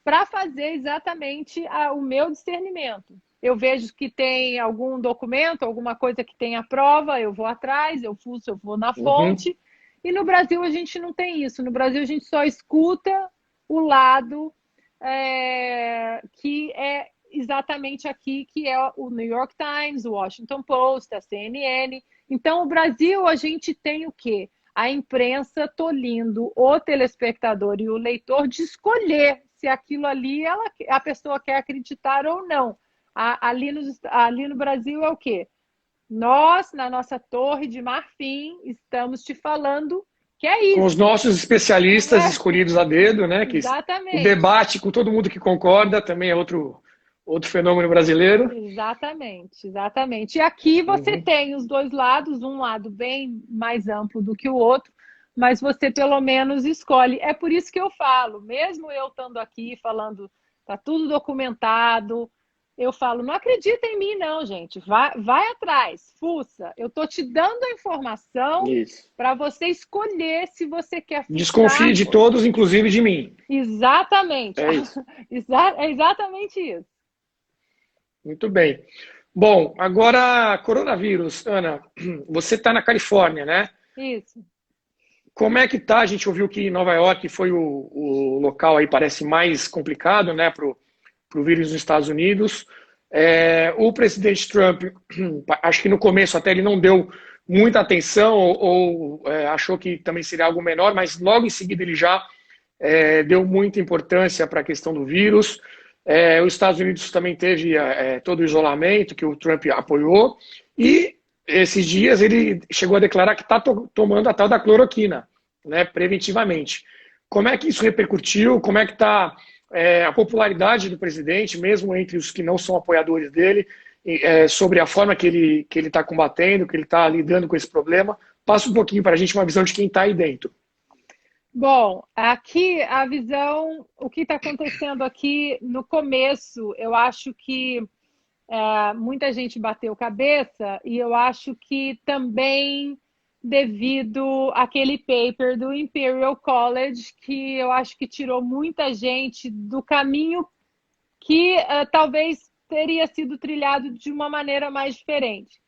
para fazer exatamente o meu discernimento. Eu vejo que tem algum documento, alguma coisa que tem a prova, eu vou atrás, eu fuço, eu vou na fonte. E no Brasil a gente não tem isso. No Brasil a gente só escuta o lado que é exatamente aqui, que é o New York Times, o Washington Post, a CNN. Então, o Brasil, a gente tem o quê? A imprensa tolindo o telespectador e o leitor de escolher se aquilo ali a pessoa quer acreditar ou não. Ali no Brasil é o quê? Nós, na nossa torre de marfim, estamos te falando que é isso. Com os nossos especialistas escolhidos a dedo, né? Exatamente. O debate com todo mundo que concorda também é outro fenômeno brasileiro. Exatamente, exatamente. E aqui você tem os dois lados, um lado bem mais amplo do que o outro, mas você pelo menos escolhe. É por isso que eu falo, mesmo eu estando aqui falando, tá tudo documentado, eu falo, não acredita em mim não, gente, vai atrás, fuça. Eu tô te dando a informação para você escolher se você quer fuçar. Desconfie de todos, inclusive de mim. Exatamente. É isso. É exatamente isso. Muito bem. Bom, agora, coronavírus. Ana, você está na Califórnia, né? Isso. Como é que tá? A gente ouviu que Nova York foi o local aí, parece mais complicado, né, para o vírus nos Estados Unidos. O presidente Trump, acho que no começo até ele não deu muita atenção ou achou que também seria algo menor, mas logo em seguida ele já deu muita importância para a questão do vírus. Os Estados Unidos também teve todo o isolamento que o Trump apoiou e esses dias ele chegou a declarar que está tomando a tal da cloroquina, né, preventivamente. Como é que isso repercutiu? Como é que está a popularidade do presidente, mesmo entre os que não são apoiadores dele, sobre a forma que ele está combatendo, que ele está lidando com esse problema? Passa um pouquinho para a gente uma visão de quem está aí dentro. Bom, aqui a visão, o que está acontecendo aqui no começo, eu acho que muita gente bateu cabeça e eu acho que também devido àquele paper do Imperial College, que eu acho que tirou muita gente do caminho que talvez teria sido trilhado de uma maneira mais diferente.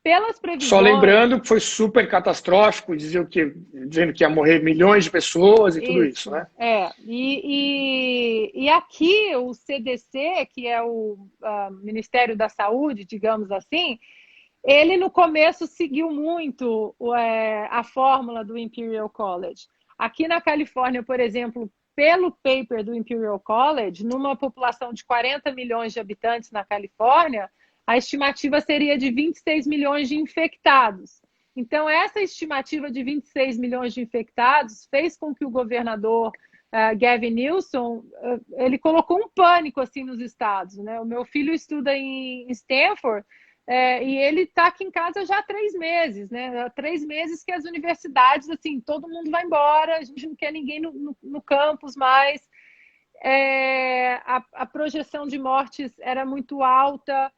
Pelas previsões... Só lembrando que foi super catastrófico, dizendo que ia morrer milhões de pessoas e tudo isso, né? E aqui o CDC, que é o Ministério da Saúde, digamos assim, ele no começo seguiu muito a fórmula do Imperial College. Aqui na Califórnia, por exemplo, pelo paper do Imperial College, numa população de 40 milhões de habitantes na Califórnia, a estimativa seria de 26 milhões de infectados. Então, essa estimativa de 26 milhões de infectados fez com que o governador Gavin Newsom, ele colocou um pânico assim nos estados, né? O meu filho estuda em Stanford e ele está aqui em casa já há 3 meses, né? Há 3 meses que as universidades, assim, todo mundo vai embora, a gente não quer ninguém no campus mais. A projeção de mortes era muito alta,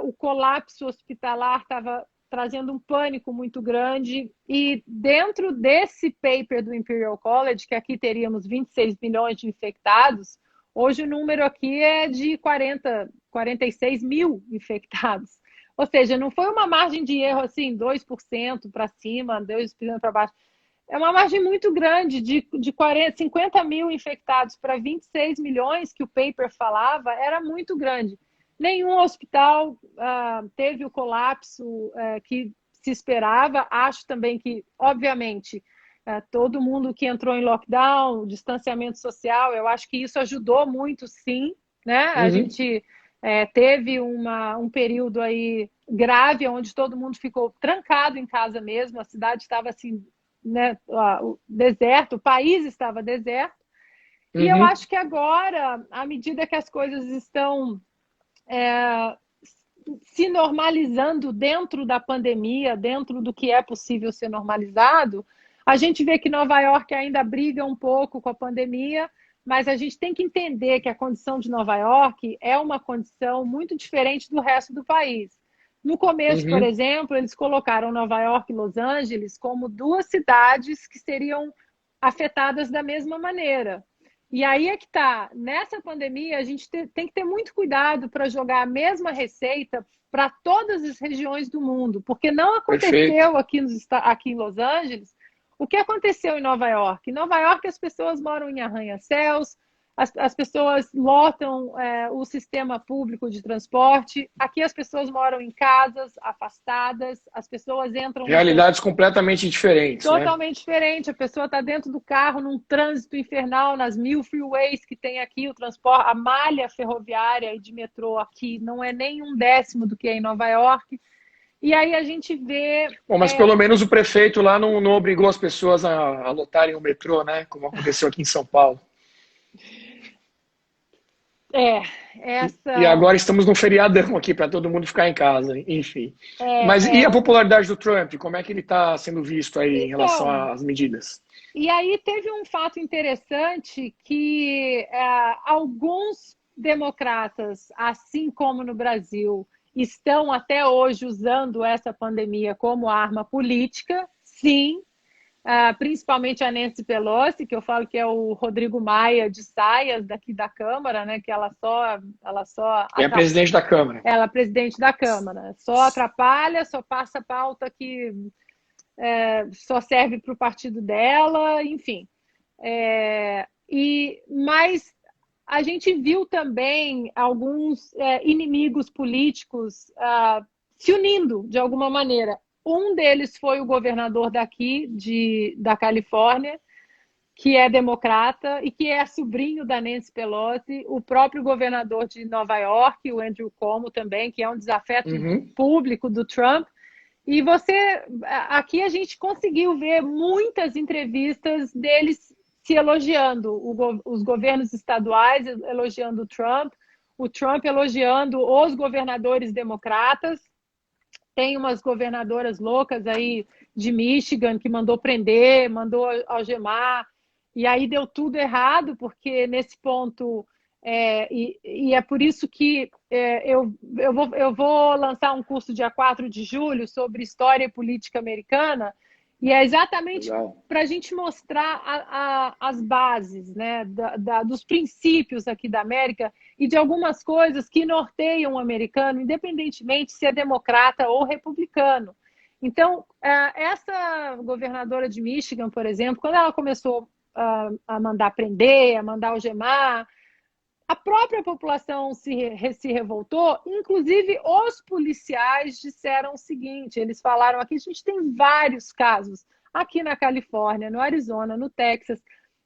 o colapso hospitalar estava trazendo um pânico muito grande, e dentro desse paper do Imperial College, que aqui teríamos 26 milhões de infectados, hoje o número aqui é de 46 mil infectados. Ou seja, não foi uma margem de erro assim, 2% para cima, 2% para baixo. é uma margem muito grande de 50 mil infectados para 26 milhões que o paper falava, era muito grande. Nenhum hospital teve o colapso que se esperava. Acho também que, obviamente, todo mundo que entrou em lockdown, distanciamento social, eu acho que isso ajudou muito, sim, né? A gente teve um período aí grave, onde todo mundo ficou trancado em casa mesmo, a cidade estava assim, né, o deserto, o país estava deserto, e eu acho que agora, à medida que as coisas estão se normalizando dentro da pandemia, dentro do que é possível ser normalizado, a gente vê que Nova York ainda briga um pouco com a pandemia, mas a gente tem que entender que a condição de Nova York é uma condição muito diferente do resto do país. No começo, por exemplo, eles colocaram Nova York e Los Angeles como duas cidades que seriam afetadas da mesma maneira. E aí é que está. Nessa pandemia, a gente tem que ter muito cuidado para jogar a mesma receita para todas as regiões do mundo, porque não aconteceu aqui em Los Angeles o que aconteceu em Nova York. Em Nova York, as pessoas moram em arranha-céus, as pessoas lotam o sistema público de transporte. Aqui as pessoas moram em casas afastadas, as pessoas entram... Realidades completamente diferentes, totalmente diferente. A pessoa está dentro do carro, num trânsito infernal, nas 1000 freeways que tem aqui, o transporte, a malha ferroviária e de metrô aqui não é nem 1/10 do que é em Nova York. E aí a gente vê... Bom, mas pelo menos o prefeito lá não obrigou as pessoas a lotarem o metrô, né? Como aconteceu aqui em São Paulo. E agora estamos num feriadão aqui para todo mundo ficar em casa, enfim. Mas e a popularidade do Trump? Como é que ele está sendo visto aí em relação às medidas? E aí teve um fato interessante que alguns democratas, assim como no Brasil, estão até hoje usando essa pandemia como arma política, sim. Principalmente a Nancy Pelosi, que eu falo que é o Rodrigo Maia de saias daqui da Câmara, né? Que ela só é a presidente da Câmara. Ela é presidente da Câmara. Só atrapalha, só passa pauta que só serve para o partido dela, enfim. Mas a gente viu também alguns inimigos políticos se unindo de alguma maneira. Um deles foi o governador daqui, da Califórnia, que é democrata e que é sobrinho da Nancy Pelosi, o próprio governador de Nova York, o Andrew Cuomo também, que é um desafeto público do Trump. E aqui a gente conseguiu ver muitas entrevistas deles se elogiando, os governos estaduais elogiando o Trump elogiando os governadores democratas. Tem umas governadoras loucas aí de Michigan que mandou prender, mandou algemar, e aí deu tudo errado, porque nesse ponto, e é por isso que eu vou lançar um curso dia 4 de julho sobre história e política americana, e é exatamente para a gente mostrar as bases, né, dos princípios aqui da América e de algumas coisas que norteiam o americano, independentemente se é democrata ou republicano. Então, essa governadora de Michigan, por exemplo, quando ela começou a mandar prender, a mandar algemar, a própria população se revoltou, inclusive os policiais disseram o seguinte, eles falaram aqui, a gente tem vários casos, aqui na Califórnia, no Arizona, no Texas,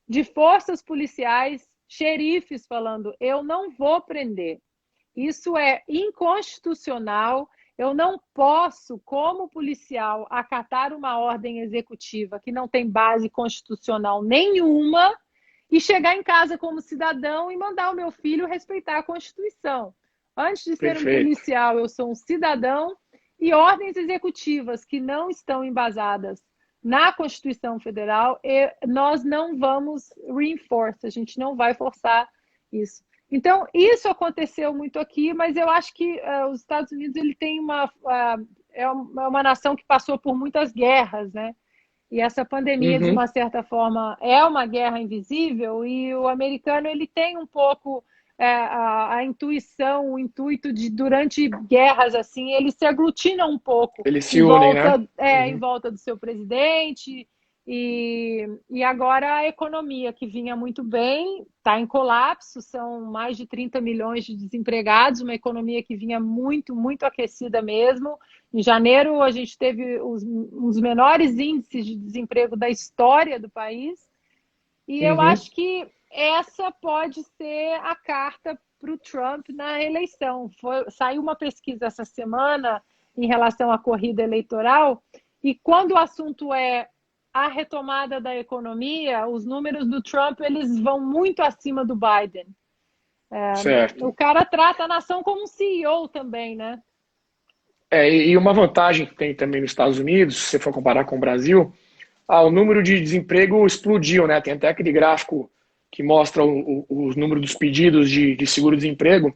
de forças policiais, xerifes falando, eu não vou prender, isso é inconstitucional, eu não posso, como policial, acatar uma ordem executiva que não tem base constitucional nenhuma, e chegar em casa como cidadão e mandar o meu filho respeitar a Constituição. Antes de ser um policial, eu sou um cidadão, e ordens executivas que não estão embasadas na Constituição Federal, nós não vamos reinforce, a gente não vai forçar isso. Então, isso aconteceu muito aqui, mas eu acho que os Estados Unidos ele tem é uma nação que passou por muitas guerras, né? E essa pandemia, de uma certa forma, é uma guerra invisível, e o americano ele tem um pouco a intuição, o intuito de, durante guerras, assim, eles se aglutinam um pouco. Eles se unem, né? Em volta do seu presidente, E agora a economia, que vinha muito bem, está em colapso, são mais de 30 milhões de desempregados, uma economia que vinha muito, muito aquecida mesmo. Em janeiro, a gente teve um dos menores índices de desemprego da história do país, e eu Uhum. acho que essa pode ser a carta para o Trump na reeleição. Saiu uma pesquisa essa semana em relação à corrida eleitoral, e quando o assunto é a retomada da economia, os números do Trump eles vão muito acima do Biden. O Certo. cara trata a nação como um CEO também, né? E uma vantagem que tem também nos Estados Unidos, se você for comparar com o Brasil, o número de desemprego explodiu, né? Tem até aquele gráfico que mostra os números dos pedidos de seguro-desemprego,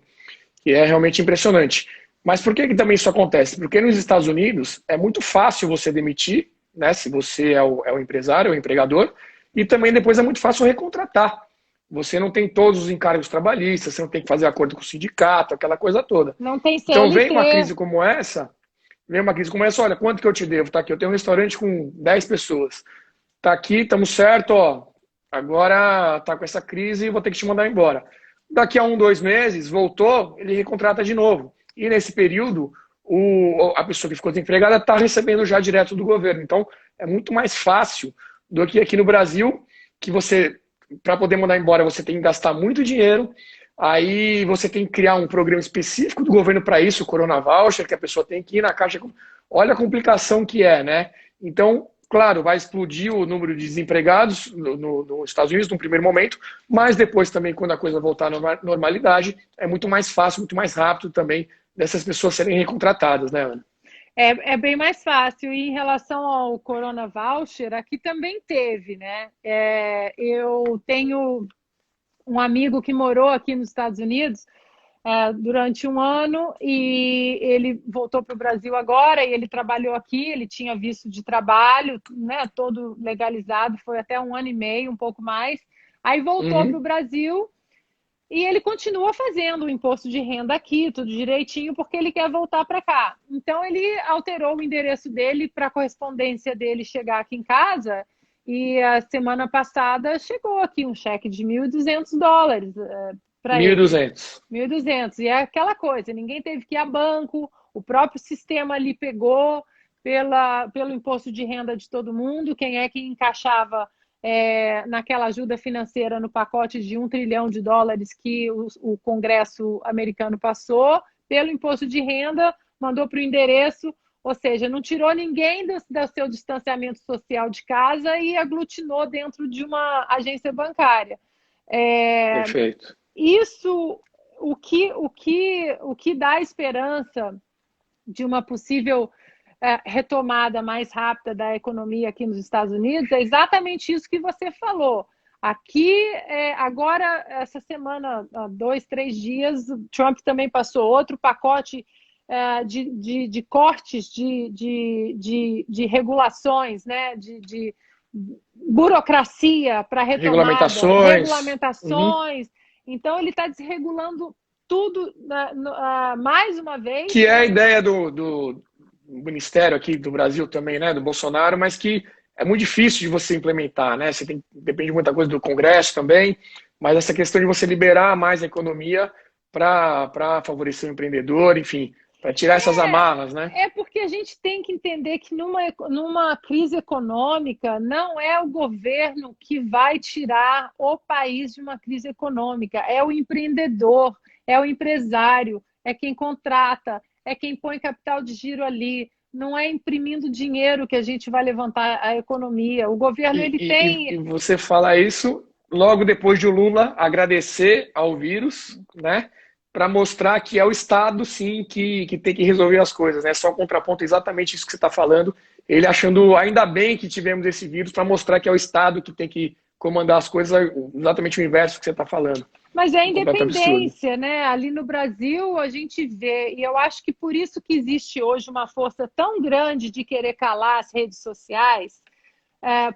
que é realmente impressionante. Mas por que também isso acontece? Porque nos Estados Unidos é muito fácil você demitir, né? Se você é o empresário, é o empregador, e também depois é muito fácil recontratar. Você não tem todos os encargos trabalhistas, você não tem que fazer acordo com o sindicato, aquela coisa toda. Não tem Então vem uma CLT. crise como essa, olha, quanto que eu te devo? Tá aqui, eu tenho um restaurante com 10 pessoas. Tá aqui, estamos certo, ó. Agora tá com essa crise e vou ter que te mandar embora. Daqui a 1, 2 meses, voltou, ele recontrata de novo. E nesse período, a pessoa que ficou desempregada está recebendo já direto do governo. Então, é muito mais fácil do que aqui no Brasil, que você, para poder mandar embora, você tem que gastar muito dinheiro. Aí você tem que criar um programa específico do governo para isso, o Corona Voucher, que a pessoa tem que ir na caixa. Olha a complicação que é, né? Então, claro, vai explodir o número de desempregados nos Estados Unidos no primeiro momento, mas depois também, quando a coisa voltar à normalidade, é muito mais fácil, muito mais rápido também dessas pessoas serem recontratadas, né, Ana? É bem mais fácil. E em relação ao Corona Voucher, aqui também teve, né? Eu tenho um amigo que morou aqui nos Estados Unidos durante um ano e ele voltou para o Brasil agora e ele trabalhou aqui, ele tinha visto de trabalho, né, todo legalizado, foi até um ano e meio, um pouco mais. Aí voltou para o Uhum. Brasil e ele continua fazendo o imposto de renda aqui, tudo direitinho, porque ele quer voltar para cá. Então, ele alterou o endereço dele para a correspondência dele chegar aqui em casa. E a semana passada chegou aqui um cheque de US$ 1.200 para ele. 1.200. 1.200. E é aquela coisa, ninguém teve que ir a banco, o próprio sistema ali pegou pelo imposto de renda de todo mundo, quem é que encaixava naquela ajuda financeira no pacote de US$ 1 trilhão que o Congresso americano passou, pelo imposto de renda, mandou para o endereço, ou seja, não tirou ninguém do seu distanciamento social de casa e aglutinou dentro de uma agência bancária. Perfeito. Isso, o que dá esperança de uma possível retomada mais rápida da economia aqui nos Estados Unidos é exatamente isso que você falou. Aqui, agora, essa semana, há 2, 3 dias, o Trump também passou outro pacote de cortes de regulações, né? de burocracia para retomada, Regulamentações. Uhum. regulamentações. Então, ele está desregulando tudo mais uma vez, Que é a né? ideia do ministério aqui do Brasil também, né, do Bolsonaro, mas que é muito difícil de você implementar, né? Depende de muita coisa do Congresso também, mas essa questão de você liberar mais a economia para favorecer o empreendedor, enfim, para tirar essas amarras, né? Porque a gente tem que entender que numa crise econômica não é o governo que vai tirar o país de uma crise econômica, é o empreendedor, é o empresário, é quem contrata, é quem põe capital de giro ali. Não é imprimindo dinheiro que a gente vai levantar a economia. O governo E, ele e, tem. e você fala isso logo depois de o Lula agradecer ao vírus, né? Para mostrar que é o Estado, sim, que tem que resolver as coisas, né? Só um contraponto exatamente isso que você está falando. Ele achando ainda bem que tivemos esse vírus para mostrar que é o Estado que tem que comandar as coisas, exatamente o inverso que você está falando. Mas é a Um completo absurdo. independência, né? Ali no Brasil a gente vê, e eu acho que por isso que existe hoje uma força tão grande de querer calar as redes sociais,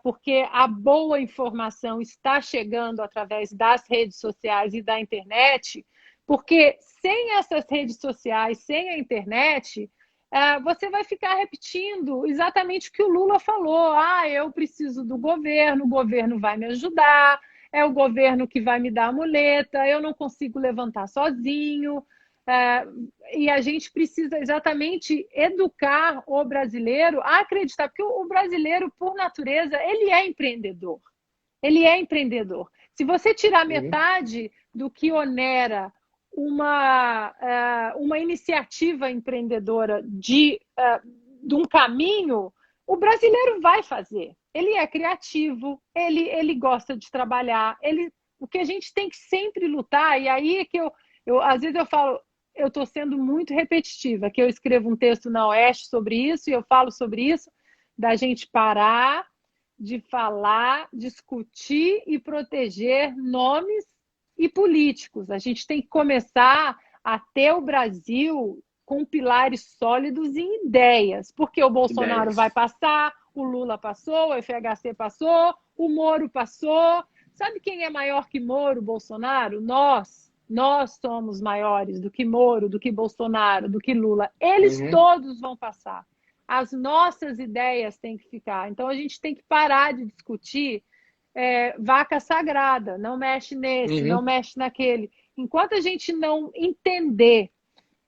porque a boa informação está chegando através das redes sociais e da internet, porque sem essas redes sociais, sem a internet, você vai ficar repetindo exatamente o que o Lula falou. Ah, eu preciso do governo, o governo vai me ajudar, é o governo que vai me dar a muleta, eu não consigo levantar sozinho. E a gente precisa exatamente educar o brasileiro a acreditar, porque o brasileiro, por natureza, ele é empreendedor. Ele é empreendedor. Se você tirar metade do que onera uma iniciativa empreendedora de um caminho, o brasileiro vai fazer. Ele é criativo, ele gosta de trabalhar, o que a gente tem que sempre lutar, e aí é que às vezes eu falo, eu estou sendo muito repetitiva, que eu escrevo um texto na Oeste sobre isso, e eu falo sobre isso, da gente parar de falar, discutir e proteger nomes e políticos. A gente tem que começar a ter o Brasil com pilares sólidos em ideias, porque o Bolsonaro vai passar, o Lula passou, o FHC passou, o Moro passou. Sabe quem é maior que Moro, Bolsonaro? Nós. Nós somos maiores do que Moro, do que Bolsonaro, do que Lula. Eles todos vão passar. As nossas ideias têm que ficar. Então, a gente tem que parar de discutir vaca sagrada. Não mexe nesse, não mexe naquele. Enquanto a gente não entender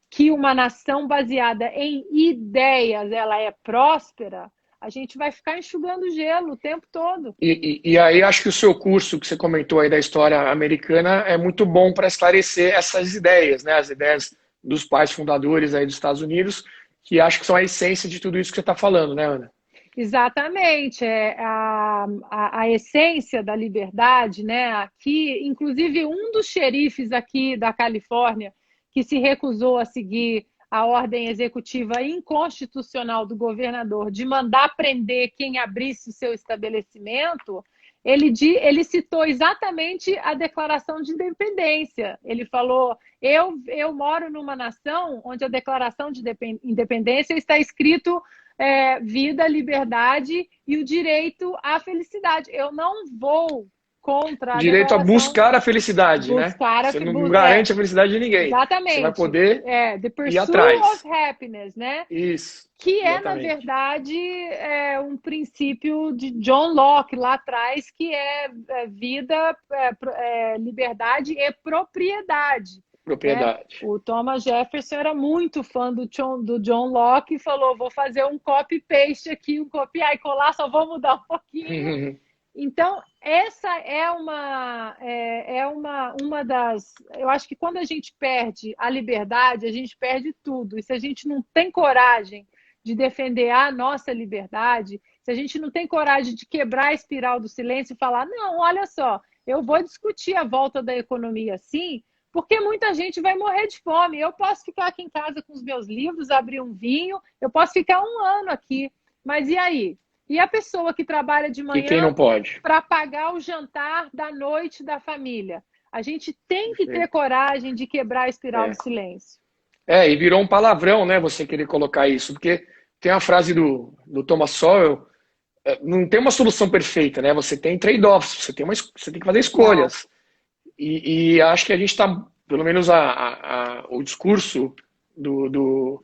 que uma nação baseada em ideias ela é próspera, a gente vai ficar enxugando gelo o tempo todo. E aí acho que o seu curso que você comentou aí da história americana é muito bom para esclarecer essas ideias, né? As ideias dos pais fundadores aí dos Estados Unidos, que acho que são a essência de tudo isso que você está falando, né, Ana? Exatamente, a essência da liberdade, né? Aqui, inclusive, um dos xerifes aqui da Califórnia que se recusou a seguir a ordem executiva inconstitucional do governador de mandar prender quem abrisse o seu estabelecimento, ele citou exatamente a Declaração de Independência. Ele falou: eu moro numa nação onde a Declaração de Independência está escrito vida, liberdade e o direito à felicidade. Eu não vou contra a direito a buscar a felicidade, né? Você não garante a felicidade de ninguém. Exatamente. Você vai poder the ir atrás. Pursuit of Happiness, né? Isso. Que na verdade, um princípio de John Locke lá atrás, que é vida, liberdade e propriedade. Propriedade. O Thomas Jefferson era muito fã do John Locke e falou: vou fazer um copy-paste aqui, um copiar e colar, só vou mudar um pouquinho. Então, essa é uma das... Eu acho que quando a gente perde a liberdade, a gente perde tudo. E se a gente não tem coragem de defender a nossa liberdade, se a gente não tem coragem de quebrar a espiral do silêncio e falar: não, olha só, eu vou discutir a volta da economia sim, porque muita gente vai morrer de fome. Eu posso ficar aqui em casa com os meus livros, abrir um vinho, eu posso ficar 1 ano aqui. Mas e aí? E a pessoa que trabalha de manhã para pagar o jantar da noite da família? A gente tem que ter coragem de quebrar a espiral do silêncio. E virou um palavrão, né, você querer colocar isso, porque tem a frase do Thomas Sowell, não tem uma solução perfeita, né? Você tem trade-offs, você tem que fazer escolhas. E acho que a gente está, pelo menos o discurso do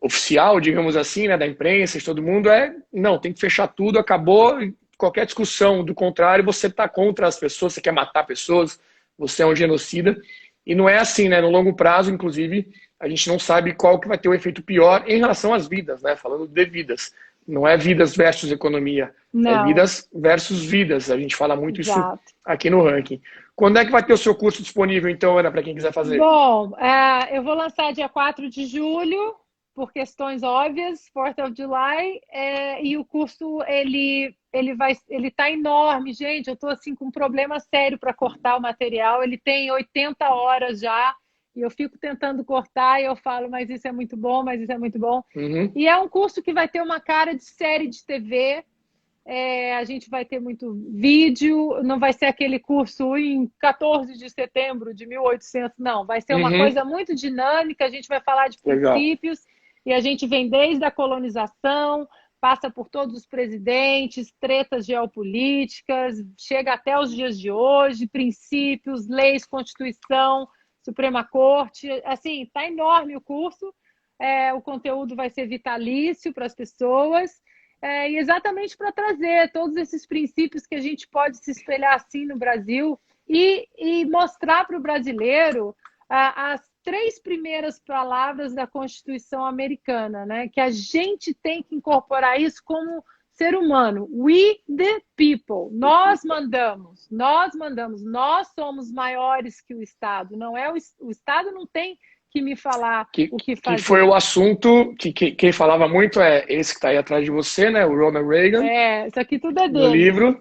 oficial, digamos assim, né, da imprensa, de todo mundo, não, tem que fechar tudo, acabou, qualquer discussão do contrário, você está contra as pessoas, você quer matar pessoas, você é um genocida, e não é assim, né, no longo prazo, inclusive, a gente não sabe qual que vai ter o efeito pior em relação às vidas, né, falando de vidas, não é vidas versus economia, é vidas versus vidas, a gente fala muito isso aqui no ranking. Quando é que vai ter o seu curso disponível, então, Ana, para quem quiser fazer? Bom, eu vou lançar dia 4 de julho, por questões óbvias, 4th of July, e o curso ele está enorme, gente. Eu estou assim com um problema sério para cortar o material. Ele tem 80 horas já e eu fico tentando cortar e eu falo: mas isso é muito bom, mas isso é muito bom. E é um curso que vai ter uma cara de série de TV. A gente vai ter muito vídeo, não vai ser aquele curso em 14 de setembro de 1800, não. Vai ser uma coisa muito dinâmica. A gente vai falar de princípios. E a gente vem desde a colonização, passa por todos os presidentes, tretas geopolíticas, chega até os dias de hoje, princípios, leis, Constituição, Suprema Corte. Assim, está enorme o curso, o conteúdo vai ser vitalício para as pessoas, e exatamente para trazer todos esses princípios que a gente pode se espelhar assim no Brasil e mostrar para o brasileiro as 3 primeiras palavras da Constituição americana, né? Que a gente tem que incorporar isso como ser humano. We the people. Nós mandamos, nós somos maiores que o Estado. Não é o Estado não tem que me falar o que fazer. Que foi o assunto que quem falava muito é esse que está aí atrás de você, né? O Ronald Reagan. Isso aqui tudo é dele. No livro.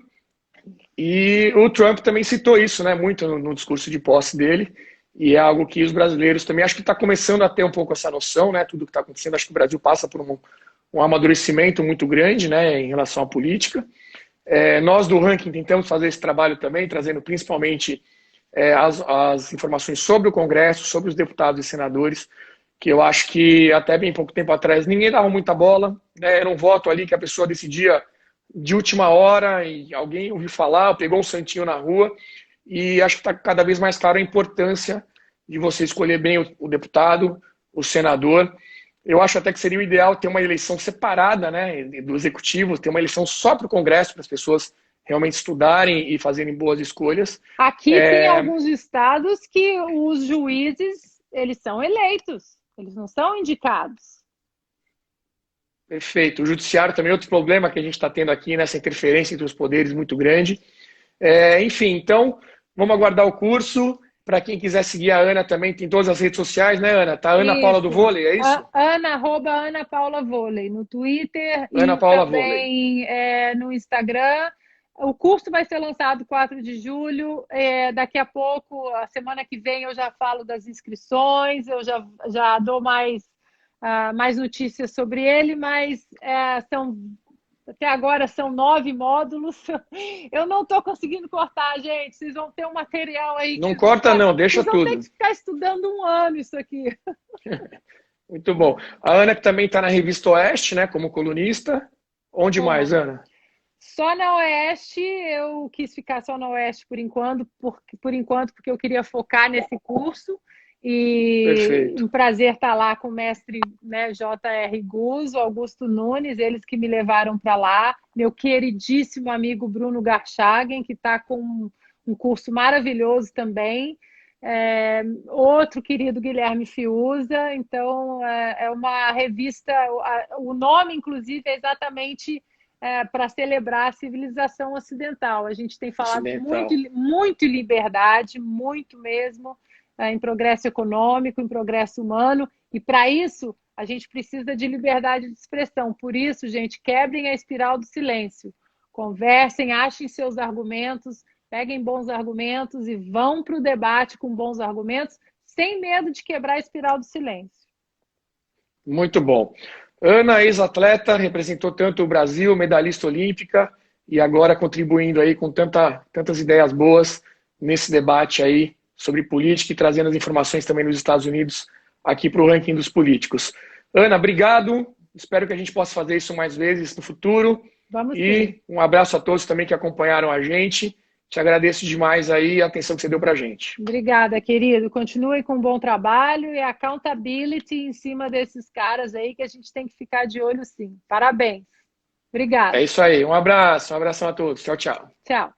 E o Trump também citou isso, né? Muito no discurso de posse dele. E é algo que os brasileiros também, acho que está começando a ter um pouco essa noção, né? Tudo que está acontecendo, acho que o Brasil passa por um amadurecimento muito grande, né? Em relação à política. Nós do Ranking tentamos fazer esse trabalho também, trazendo principalmente as informações sobre o Congresso, sobre os deputados e senadores, que eu acho que até bem pouco tempo atrás ninguém dava muita bola, né? Era um voto ali que a pessoa decidia de última hora e alguém ouviu falar, pegou um santinho na rua, e acho que está cada vez mais claro a importância de você escolher bem o deputado, o senador. Eu acho até que seria o ideal ter uma eleição separada, né, do executivo, ter uma eleição só para o Congresso, para as pessoas realmente estudarem e fazerem boas escolhas. Aqui tem alguns estados que os juízes, eles são eleitos, eles não são indicados. Perfeito. O judiciário também é outro problema que a gente está tendo aqui, nessa interferência entre os poderes muito grande. Enfim, então, vamos aguardar o curso. Para quem quiser seguir a Ana também, tem todas as redes sociais, né, Ana? Tá Ana Paula do Vôlei, é isso? Ana Paula Vôlei, no Twitter Ana e Paula também no Instagram. O curso vai ser lançado 4 de julho. Daqui a pouco, a semana que vem, eu já falo das inscrições, eu já dou mais notícias sobre ele, mas até agora são 9 módulos. Eu não estou conseguindo cortar, gente. Vocês vão ter um material aí. Não corta, não, deixa tudo. Vocês vão ter que ficar estudando um ano isso aqui. Muito bom. A Ana que também está na Revista Oeste, né, como colunista. Onde mais, Ana? Só na Oeste. Eu quis ficar só na Oeste por enquanto, porque eu queria focar nesse curso. E Perfeito. um prazer estar lá com o mestre, né, J.R. Guzzo, Augusto Nunes, eles que me levaram para lá. Meu queridíssimo amigo Bruno Garchagen, que está com um curso maravilhoso também. Outro querido Guilherme Fiuza. Então, é uma revista, o nome, inclusive, é exatamente para celebrar a civilização ocidental. A gente tem falado muito em liberdade, muito mesmo, em progresso econômico, em progresso humano, e para isso a gente precisa de liberdade de expressão. Por isso, gente, quebrem a espiral do silêncio. Conversem, achem seus argumentos, peguem bons argumentos e vão para o debate com bons argumentos, sem medo de quebrar a espiral do silêncio. Muito bom. Ana, ex-atleta, representou tanto o Brasil, medalhista olímpica, e agora contribuindo aí com tantas ideias boas nesse debate aí sobre política e trazendo as informações também nos Estados Unidos aqui para o ranking dos políticos. Ana, obrigado. Espero que a gente possa fazer isso mais vezes no futuro. Vamos e sim. Um abraço a todos também que acompanharam a gente. Te agradeço demais aí a atenção que você deu para a gente. Obrigada, querido. Continue com um bom trabalho e accountability em cima desses caras aí que a gente tem que ficar de olho sim. Parabéns. Obrigada. É isso aí. Um abraço. Um abração a todos. Tchau, tchau. Tchau.